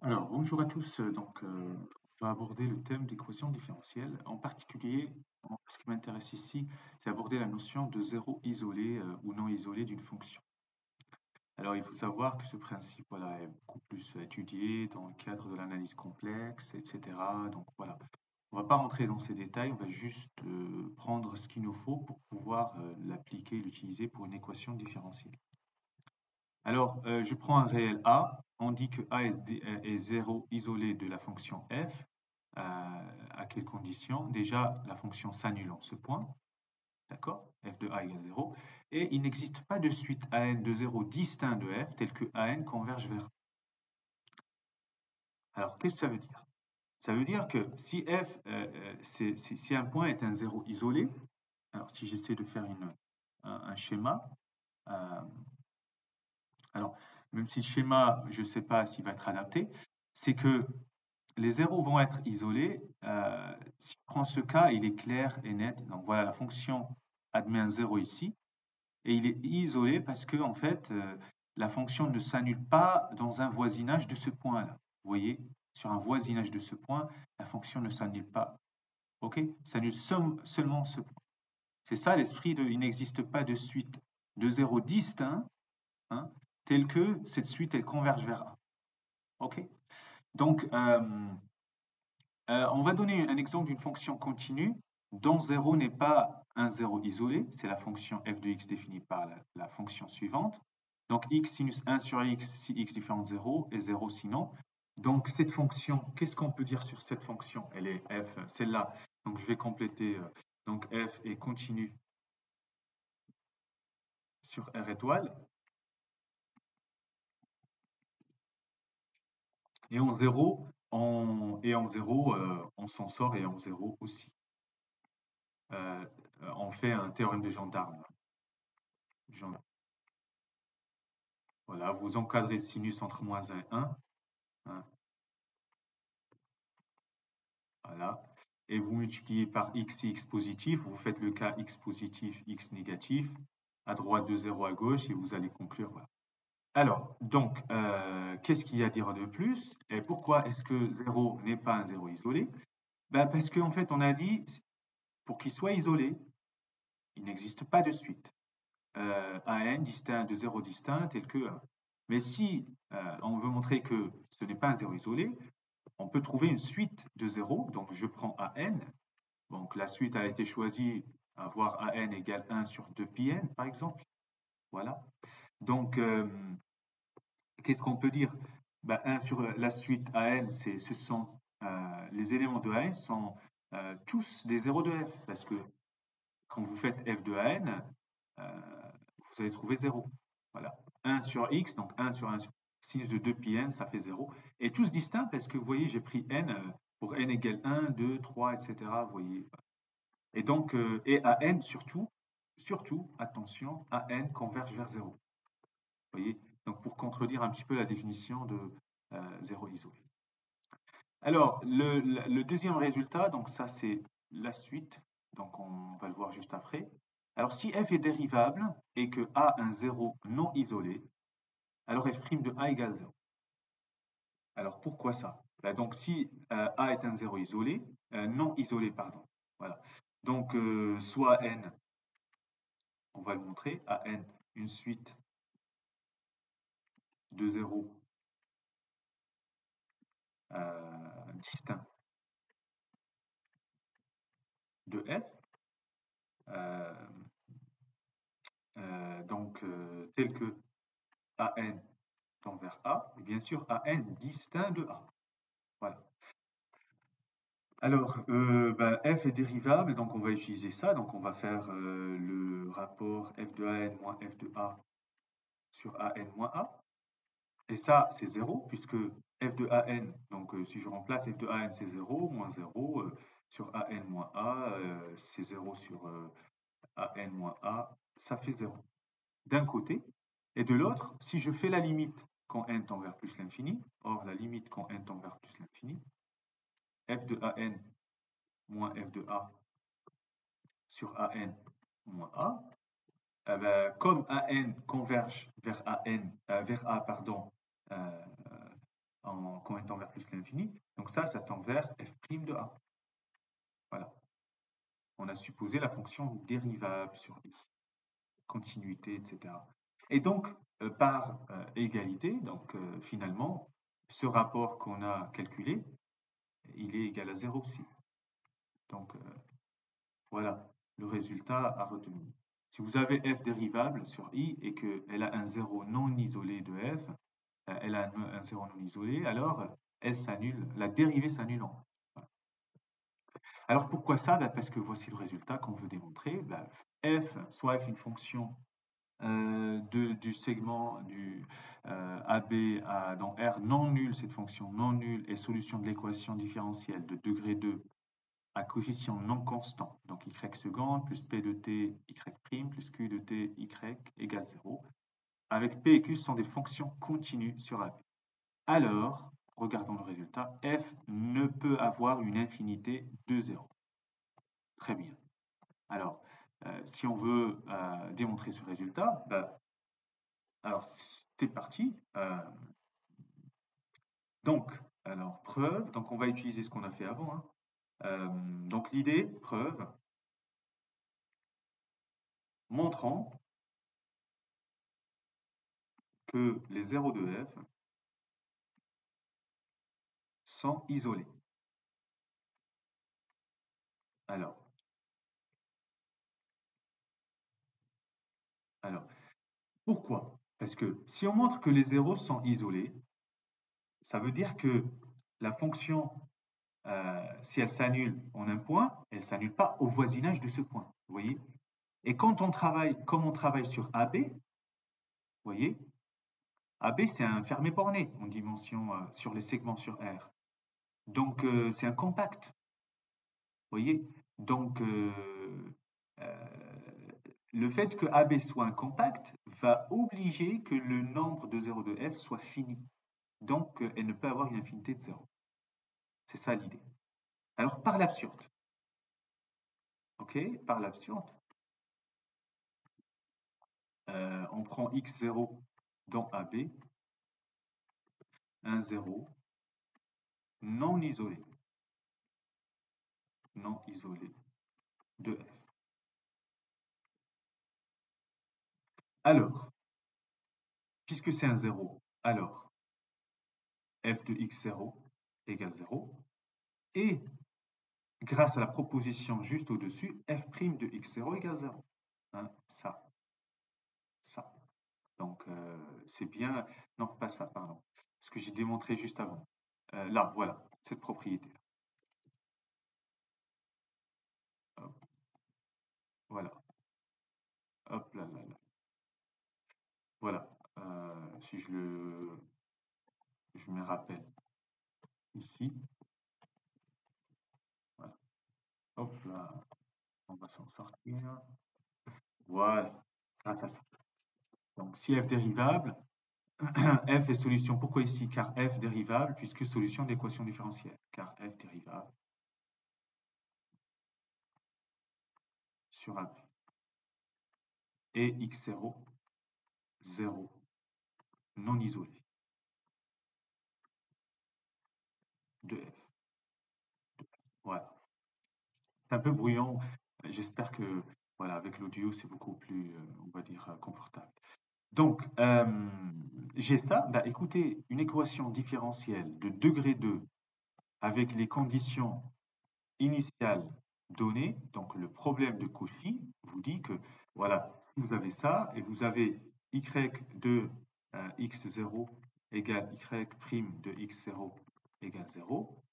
Alors, bonjour à tous. On va aborder le thème d'équation différentielle. En particulier, ce qui m'intéresse ici, c'est aborder la notion de zéro isolé ou non isolé d'une fonction. Alors, il faut savoir que ce principe, voilà, est beaucoup plus étudié dans le cadre de l'analyse complexe, etc. Donc, voilà. On ne va pas rentrer dans ces détails, on va juste prendre ce qu'il nous faut pour pouvoir l'appliquer, l'utiliser pour une équation différentielle. Alors, je prends un réel A. On dit que A est 0 isolé de la fonction f. À quelles conditions? Déjà, la fonction s'annule en ce point. D'accord? F de A égale 0. Et il n'existe pas de suite AN de 0 distinct de f, tel que AN converge vers A. Alors, qu'est-ce que ça veut dire? Ça veut dire que si f, si un point est un 0 isolé, alors si j'essaie de faire un schéma, euh, alors, même si le schéma, je ne sais pas s'il va être adapté, c'est que les zéros vont être isolés. Si on prend ce cas, il est clair et net. Donc voilà, la fonction admet un zéro ici. Et il est isolé parce que, en fait, la fonction ne s'annule pas dans un voisinage de ce point-là. Vous voyez, sur un voisinage de ce point, la fonction ne s'annule pas. OK? S'annule seulement ce point. C'est ça l'esprit de il n'existe pas de suite de zéros distincts, hein, tel que cette suite, elle converge vers A. OK? Donc, on va donner un exemple d'une fonction continue dont 0 n'est pas un 0 isolé. C'est la fonction f de x définie par la fonction suivante. Donc, x sinus 1 sur x si x différent de 0 est 0 sinon. Donc, cette fonction, qu'est-ce qu'on peut dire sur cette fonction? Elle est f, celle-là. Donc, je vais compléter. Donc, f est continue sur R étoile. Et en 0, on s'en sort et en 0 aussi. On fait un théorème de gendarme. Voilà, vous encadrez sinus entre moins 1 et 1. Hein, voilà. Et vous multipliez par x et x positif. Vous faites le cas x positif, x négatif. À droite de 0 à gauche et vous allez conclure. Voilà. Alors, donc, qu'est-ce qu'il y a à dire de plus? Et pourquoi est-ce que 0 n'est pas un 0 isolé? Ben, parce qu'en fait, on a dit, pour qu'il soit isolé, il n'existe pas de suite. AN distinct de 0 distinct tel que 1. Mais si on veut montrer que ce n'est pas un 0 isolé, on peut trouver une suite de 0. Donc je prends AN. Donc la suite a été choisie, avoir AN égale 1 sur 2 πn, par exemple. Voilà. Donc, qu'est-ce qu'on peut dire? Ben, 1 sur la suite AN, ce sont les éléments de AN sont tous des 0 de f. Parce que quand vous faites f de AN, vous allez trouver 0. Voilà. 1 sur x, donc 1 sur 1 sur sinus de 2 pi n, ça fait 0. Et tous distincts parce que vous voyez, j'ai pris n pour n égale 1, 2, 3, etc. Vous voyez. Et donc, et à n surtout, attention, à n converge vers 0. Vous voyez. Donc, pour contredire un petit peu la définition de 0 isolé. Alors, le deuxième résultat, donc ça c'est la suite, donc on va le voir juste après. Alors, si f est dérivable et que a un zéro non isolé, alors f' de a égale 0. Alors, pourquoi ça? Ben, donc, si a est un zéro isolé, non isolé, pardon. Voilà. Donc, soit n, on va le montrer, a n, une suite de zéros distincts de f, euh, donc tel que an tend vers A, et bien sûr AN distinct de A. Voilà. Alors, ben, f est dérivable, donc on va utiliser ça. Donc on va faire le rapport f de AN moins f de A sur AN moins A. Et ça, c'est 0, puisque f de AN, donc si je remplace f de AN, c'est 0, moins 0, sur AN moins A, c'est 0 sur AN moins A, ça fait 0. D'un côté, et de l'autre, si je fais la limite quand n tend vers plus l'infini, or la limite quand n tend vers plus l'infini, f de an moins f de a sur an moins a, eh ben, comme an converge vers vers a, pardon, euh, quand on tend vers plus l'infini. Donc ça tend vers f' de a. Voilà. On a supposé la fonction dérivable sur i, continuité, etc. Et donc, par égalité, donc finalement, ce rapport qu'on a calculé, il est égal à 0 aussi. Donc, voilà le résultat à retenir. Si vous avez f dérivable sur i et qu'elle a un zéro non isolé de f, elle a un zéro non isolé, alors elle s'annule, la dérivée s'annule en. Voilà. Alors pourquoi ça? Parce que voici le résultat qu'on veut démontrer. F, soit f une fonction du segment du AB dans R non nul, cette fonction non nulle est solution de l'équation différentielle de degré 2 à coefficient non constant, donc y seconde plus p de t y prime plus q de t y égale 0, avec p et q sont des fonctions continues sur AB. Alors, regardons le résultat, f ne peut avoir une infinité de 0. Très bien. Alors, si on veut démontrer ce résultat, alors c'est parti. Donc, alors, preuve, donc on va utiliser ce qu'on a fait avant, hein. Donc l'idée, preuve, montrant que les zéros de f sont isolés. Alors, pourquoi? Parce que si on montre que les zéros sont isolés, ça veut dire que la fonction, si elle s'annule en un point, elle ne s'annule pas au voisinage de ce point. Vous voyez? Et quand on travaille, comme on travaille sur AB, vous voyez, AB c'est un fermé borné en dimension sur les segments sur R. Donc c'est un compact. Vous voyez? Donc le fait que AB soit un compact va obliger que le nombre de zéros de f soit fini. Donc elle ne peut avoir une infinité de zéros. C'est ça l'idée. Alors par l'absurde, ok, par l'absurde, on prend x0 dans AB, un 0 non isolé de f. Alors, puisque c'est un 0, alors f de x0 égale 0, et grâce à la proposition juste au-dessus, f' de x0 égale 0. Hein, ça. Donc, c'est bien. Non, pas ça, pardon. Ce que j'ai démontré juste avant. Là, voilà, cette propriété. Hop, voilà. Hop là, là, là. Voilà. Si je me rappelle ici. Voilà. Hop là. On va s'en sortir. Voilà. Grâce à ça. Donc, si f dérivable, f est solution. Pourquoi ici? Car f dérivable, puisque solution d'équation différentielle. Car f dérivable sur AB. Et x0, 0, non isolé de f. Voilà. C'est un peu bruyant. J'espère que voilà, avec l'audio, c'est beaucoup plus, on va dire, confortable. Donc, j'ai ça. Bah, écoutez, une équation différentielle de degré 2 avec les conditions initiales données, donc le problème de Cauchy vous dit que, voilà, vous avez ça et vous avez y de x0 égale y' de x0 égale 0.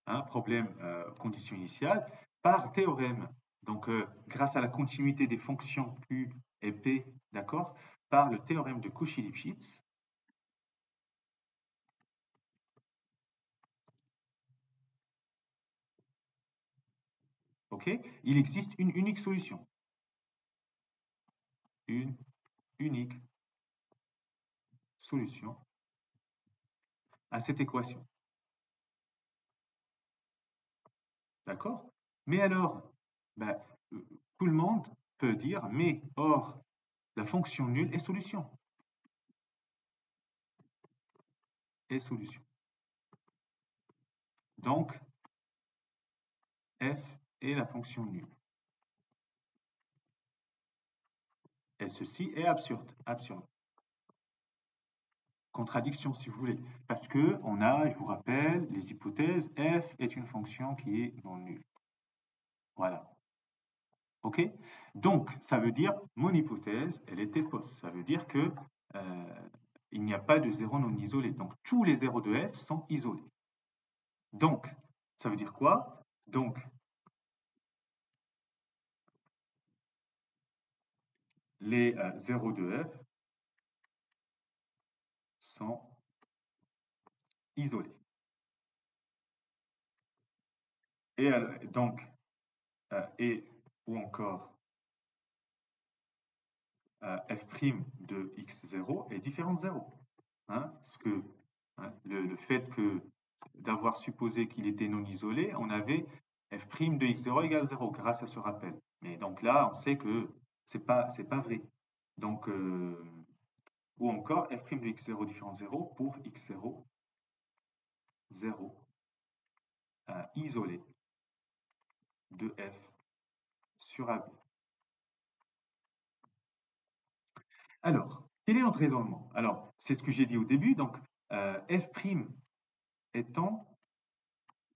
Hein, problème, condition initiale, par théorème. Donc, grâce à la continuité des fonctions Q et P, d'accord, par le théorème de Cauchy-Lipschitz, ok, il existe une unique solution. Une unique solution à cette équation. D'accord? Mais alors, ben, tout le monde peut dire, mais or, la fonction nulle est solution. Est solution. Donc, f est la fonction nulle. Et ceci est absurde, absurde. Contradiction si vous voulez, parce que on a, je vous rappelle, les hypothèses, f est une fonction qui est non nulle. Voilà. OK? Donc, ça veut dire, mon hypothèse, elle était fausse. Ça veut dire que il n'y a pas de zéro non isolé. Donc, tous les zéros de f sont isolés. Donc, ça veut dire quoi? Donc, les zéros de f sont isolés. Et donc, et ou encore f' de x0 est différent de 0. Hein, parce que le fait que d'avoir supposé qu'il était non isolé, on avait f' de x0 égale 0 grâce à ce rappel. Mais donc là, on sait que c'est pas vrai. Donc, ou encore f' de x0 différent de 0 pour x0, 0, isolé de f sur AB. Alors, quel est notre raisonnement? Alors, c'est ce que j'ai dit au début, donc f' étant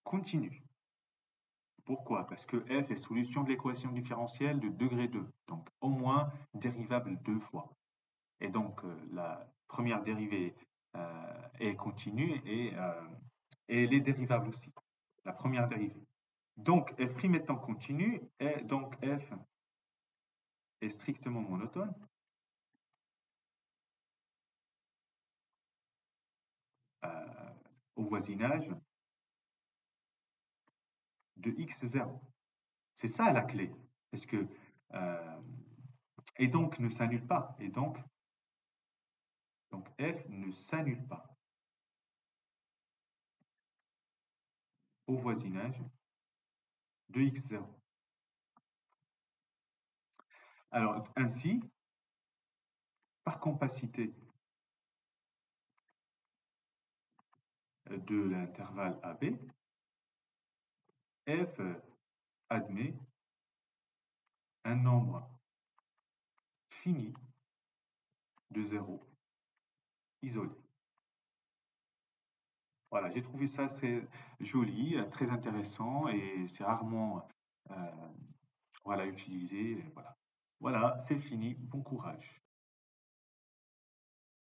continu. Pourquoi? Parce que f est solution de l'équation différentielle de degré 2, donc au moins dérivable 2 fois. Et donc la première dérivée est continue et elle est dérivable aussi, la première dérivée. Donc f' étant continu, et donc f est strictement monotone. Au voisinage de x0. C'est ça la clé. Parce que, et donc ne s'annule pas. Et donc f ne s'annule pas au voisinage de x0. Alors, ainsi, par compacité de l'intervalle AB, f admet un nombre fini de zéros isolés. Voilà, j'ai trouvé ça très joli, très intéressant et c'est rarement voilà, utilisé. Voilà, voilà c'est fini. Bon courage.